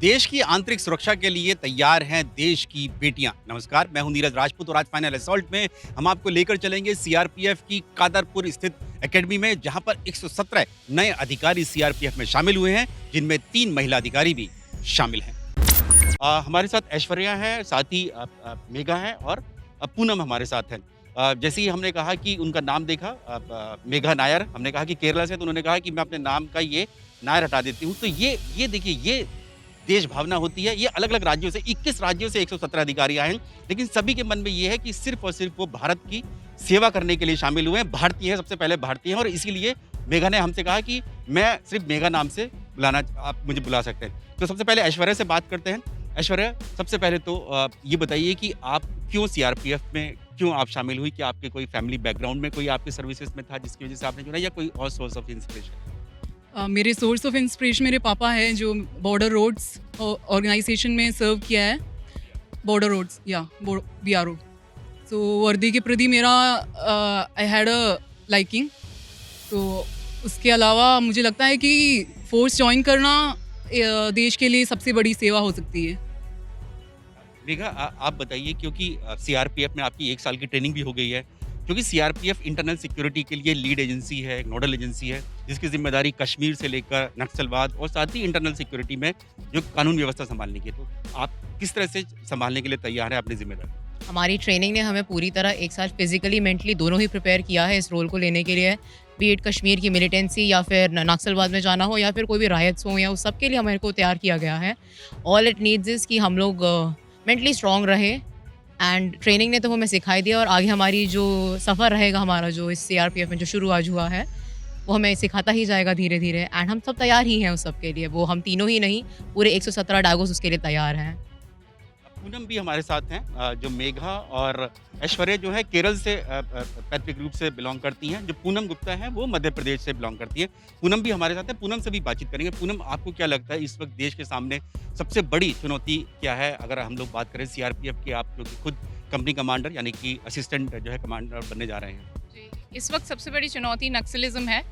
देश की आंतरिक सुरक्षा के लिए तैयार हैं देश की बेटियां। नमस्कार, मैं हूं नीरज राजपूत और आज फाइनल असॉल्ट में हम आपको लेकर चलेंगे सीआरपीएफ की कादरपुर स्थित एकेडमी में, जहां पर 117 नए अधिकारी सीआरपीएफ में शामिल हुए हैं, जिनमें 3 महिला अधिकारी भी शामिल हैं। हमारे साथ ऐश्वर्या है, साथ ही मेघा है और पूनम हमारे साथ है। जैसे ही हमने कहा कि उनका नाम देखा, मेघा नायर, हमने कहा कि केरला से, तो उन्होंने कहा कि मैं अपने नाम का ये नायर हटा देती हूँ। तो ये देखिए, ये देश भावना होती है। ये अलग-अलग राज्यों से 21 राज्यों से 117 अधिकारी आए हैं, लेकिन सभी के मन में ये है कि सिर्फ़ और सिर्फ़ वो भारत की सेवा करने के लिए शामिल हुए हैं। भारतीय हैं, सबसे पहले भारतीय हैं और इसीलिए मेघा ने हमसे कहा कि मैं सिर्फ़ मेघा नाम से बुलाना, आप मुझे बुला सकते हैं। तो सबसे पहले ऐश्वर्या से बात करते हैं। ऐश्वर्या, सबसे पहले तो ये बताइए कि आप क्यों सीआरपीएफ में क्यों आप शामिल हुई? क्या आपके कोई फैमिली बैकग्राउंड में कोई आपके सर्विसेज़ में था जिसकी वज़ह से आपने चुना, या कोई और सोर्स ऑफ इंस्पिरेशन? मेरे सोर्स ऑफ इंस्पिरेशन मेरे पापा हैं, जो बॉर्डर रोड्स ऑर्गेनाइजेशन में सर्व किया है। बॉर्डर रोड्स या BRO। सो वर्दी के प्रति मेरा आई हैड अ लाइकिंग। तो उसके अलावा मुझे लगता है कि फोर्स ज्वाइन करना देश के लिए सबसे बड़ी सेवा हो सकती है। मेघा, आप बताइए, क्योंकि सीआरपीएफ में आपकी 1 साल की ट्रेनिंग भी हो गई है, क्योंकि सीआरपीएफ इंटरनल सिक्योरिटी के लिए लीड एजेंसी है, एक नोडल एजेंसी है, जिसकी ज़िम्मेदारी कश्मीर से लेकर नक्सलवाद और साथ ही इंटरनल सिक्योरिटी में जो कानून व्यवस्था सँभालने की है। तो आप किस तरह से सँभालने के लिए तैयार हैं अपनी ज़िम्मेदारी? हमारी ट्रेनिंग ने हमें पूरी तरह 1 साल फिजिकली मेंटली दोनों ही प्रिपेयर किया है इस रोल को लेने के लिए। बी इट कश्मीर की मिलिटेंसी या फिर नक्सलवाद में जाना हो या फिर कोई भी रायट्स हो, या उस सब के लिए हमारे को तैयार किया गया है। ऑल इट नीड्स इज़ कि हम लोग मेंटली स्ट्रॉन्ग रहे, एंड ट्रेनिंग ने तो हमें सिखाई दिया, और आगे हमारी जो सफ़र रहेगा हमारा, जो इस सीआरपीएफ में जो शुरू आज हुआ है, वो हमें सिखाता ही जाएगा धीरे धीरे। एंड हम सब तैयार ही हैं उस सब के लिए। वो हम तीनों ही नहीं, पूरे 117 डागोस उसके लिए तैयार हैं। पूनम भी हमारे साथ हैं, जो मेघा और ऐश्वर्या जो है केरल से पैतृक रूप से बिलोंग करती हैं। जो पूनम गुप्ता है वो मध्य प्रदेश से बिलोंग करती है। पूनम भी हमारे साथ है, पूनम से भी बातचीत करेंगे। पूनम, आपको क्या लगता है इस वक्त देश के सामने सबसे बड़ी चुनौती क्या है? अगर हम लोग बात करें सीआरपीएफ की, आप जो कि खुद कंपनी कमांडर यानी कि असिस्टेंट जो है कमांडर बनने जा रहे हैं। जी, इस वक्त सबसे बड़ी चुनौती नक्सलिज्म है,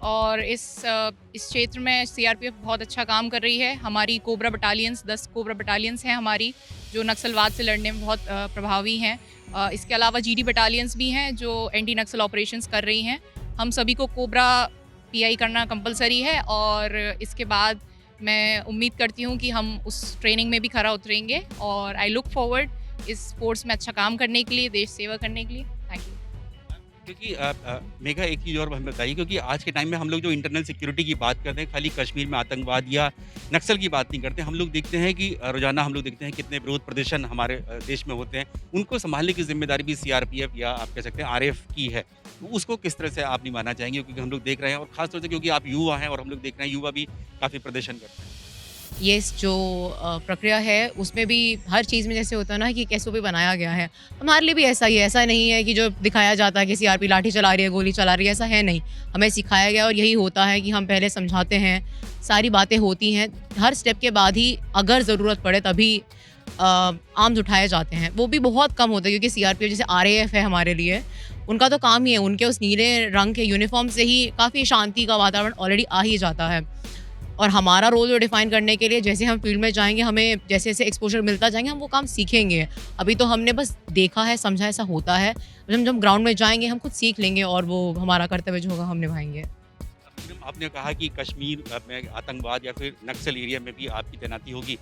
और इस क्षेत्र में सीआरपीएफ बहुत अच्छा काम कर रही है। हमारी कोबरा बटालियंस 10 कोबरा बटालियंस हैं हमारी, जो नक्सलवाद से लड़ने में बहुत प्रभावी हैं। इसके अलावा जीडी बटालियंस भी हैं जो एंटी नक्सल ऑपरेशंस कर रही हैं। हम सभी को कोबरा पीआई करना कंपलसरी है, और इसके बाद मैं उम्मीद करती हूँ कि हम उस ट्रेनिंग में भी खरा उतरेंगे, और आई लुक फॉरवर्ड इस फोर्स में अच्छा काम करने के लिए, देश सेवा करने के लिए। Thank you. क्योंकि मेघा, एक चीज़ और हमें बताइए, क्योंकि आज के टाइम में हम लोग जो इंटरनल सिक्योरिटी की बात करते हैं, खाली कश्मीर में आतंकवाद या नक्सल की बात नहीं करते। हम लोग देखते हैं कि रोज़ाना हम लोग देखते हैं कितने विरोध प्रदर्शन हमारे देश में होते हैं। उनको संभालने की जिम्मेदारी भी सीआरपीएफ या आप कह सकते हैं आरएफ की है। तो उसको किस तरह से आप निभाना चाहेंगे? क्योंकि हम लोग देख रहे हैं, और खासतौर से क्योंकि आप युवा हैं, और हम लोग देख रहे हैं युवा भी काफ़ी प्रदर्शन करते हैं। ये जो प्रक्रिया है, उसमें भी हर चीज़ में जैसे होता है ना कि कैसे भी बनाया गया है, हमारे लिए भी ऐसा ही है। ऐसा नहीं है कि जो दिखाया जाता है कि सीआरपी लाठी चला रही है, गोली चला रही है, ऐसा है नहीं। हमें सिखाया गया, और यही होता है कि हम पहले समझाते हैं, सारी बातें होती हैं, हर स्टेप के बाद ही अगर ज़रूरत पड़े तभी आर्म्स उठाए जाते हैं। वो भी बहुत कम होता है, क्योंकि सीआरपीएफ जैसे आरएएफ है हमारे लिए, उनका तो काम ही है, उनके उस नीले रंग के यूनिफॉर्म से ही काफ़ी शांति का वातावरण ऑलरेडी आ ही जाता है। और हमारा रोल जो डिफाइन करने के लिए, जैसे हम फील्ड में जाएंगे, हमें जैसे जैसे एक्सपोजर मिलता जाएंगे, हम वो काम सीखेंगे। अभी तो हमने बस देखा है, समझा ऐसा होता है। जब ग्राउंड में जाएंगे हम खुद सीख लेंगे, और वो हमारा कर्तव्य जो होगा हम निभाएंगे। आपने कहा कि कश्मीर में आतंकवाद या फिर नक्सल एरिया में भी आपकी तैनाती होगी।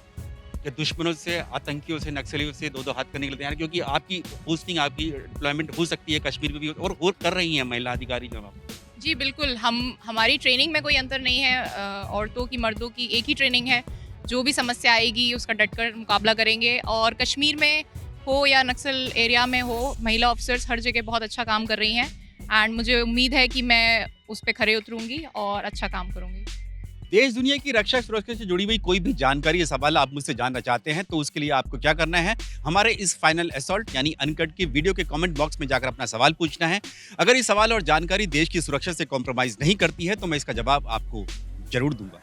कि दुश्मनों से, आतंकियों से, नक्सलियों से दो हाथ करने के लिए तैयार, क्योंकि आपकी पोस्टिंग, आपकी डिप्लॉयमेंट हो सकती है कश्मीर में भी, और कर रही हैं महिला अधिकारी जो आप। जी बिल्कुल, हमारी ट्रेनिंग में कोई अंतर नहीं है। औरतों की, मर्दों की एक ही ट्रेनिंग है। जो भी समस्या आएगी उसका डटकर मुकाबला करेंगे, और कश्मीर में हो या नक्सल एरिया में हो, महिला ऑफिसर्स हर जगह बहुत अच्छा काम कर रही हैं, एंड मुझे उम्मीद है कि मैं उस पर खरे उतरूँगी और अच्छा काम करूँगी। देश दुनिया की रक्षा सुरक्षा से जुड़ी हुई कोई भी जानकारी या सवाल आप मुझसे जानना चाहते हैं, तो उसके लिए आपको क्या करना है? हमारे इस फाइनल असॉल्ट यानी अनकट की वीडियो के कमेंट बॉक्स में जाकर अपना सवाल पूछना है। अगर ये सवाल और जानकारी देश की सुरक्षा से कॉम्प्रोमाइज नहीं करती है, तो मैं इसका जवाब आपको जरूर दूंगा।